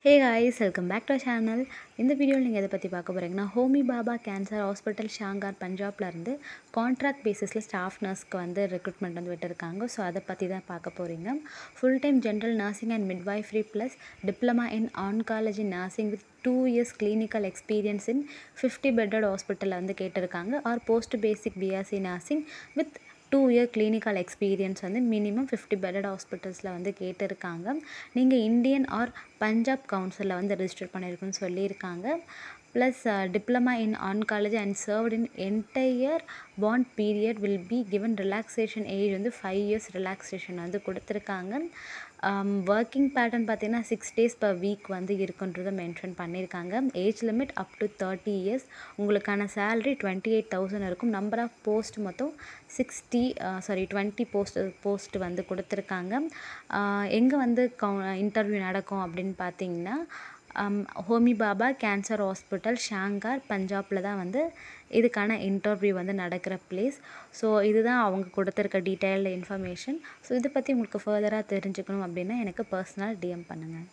Hey guys, welcome back to our channel. இந்த வீடியோவில் நீங்கள் எதை பற்றி பார்க்க போகிறீங்கன்னா ஹோமி பாபா கேன்சர் ஹாஸ்பிட்டல் ஷாங்கார் பஞ்சாப்ல இருந்து கான்ட்ராக்ட் பேசிஸில் ஸ்டாஃப் நர்ஸ்க்கு வந்து ரெக்ரூட்மெண்ட் வந்து விட்டுருக்காங்க. ஸோ அதை பற்றி தான் பார்க்க போகிறீங்க. Full time general nursing and midwifery plus diploma in oncology nursing with 2 years clinical experience in 50 bedded ஹாஸ்பிட்டலில் வந்து கேட்டிருக்காங்க. R post basic BSc nursing with 2 year clinical experience வந்து மினிமம் 50 பெட்டட் ஹாஸ்பிட்டல்ஸில் வந்து கேட்டிருக்காங்க. நீங்கள் இந்தியன் ஆர் பஞ்சாப் கவுன்சிலில் வந்து ரெஜிஸ்டர் பண்ணியிருக்குன்னு சொல்லியிருக்காங்க. Plus diploma in oncology and served in entire bond period will be given relaxation age வந்து 5 years ரிலாக்ஸேஷன் வந்து கொடுத்துருக்காங்க. ஒர்க்கிங் பேட்டர்ன் பார்த்தீங்கன்னா 6 days per week வந்து இருக்குன்றதை மென்ஷன் பண்ணியிருக்காங்க. Age limit up to 30 years. உங்களுக்கான சேலரி 28,000 இருக்கும். நம்பர் ஆஃப் போஸ்ட் மொத்தம் 20 போஸ்ட் வந்து கொடுத்துருக்காங்க. எங்கே வந்து இன்டர்வியூ நடக்கும் அப்படின்னு பார்த்தீங்கன்னா ஹோமி பாபா கேன்சர் ஹாஸ்பிட்டல் ஷாங்கார் பஞ்சாப்பில் தான் வந்து இதுக்கான இன்டர்வியூ வந்து நடக்கிற பிளேஸ். ஸோ இதுதான் அவங்க கொடுத்துருக்க டீட்டெயில்டு இன்ஃபர்மேஷன். ஸோ இதை பற்றி உங்களுக்கு ஃபர்தராக தெரிஞ்சுக்கணும் அப்படின்னா எனக்கு பர்சனல் டிஎம் பண்ணுங்கள்.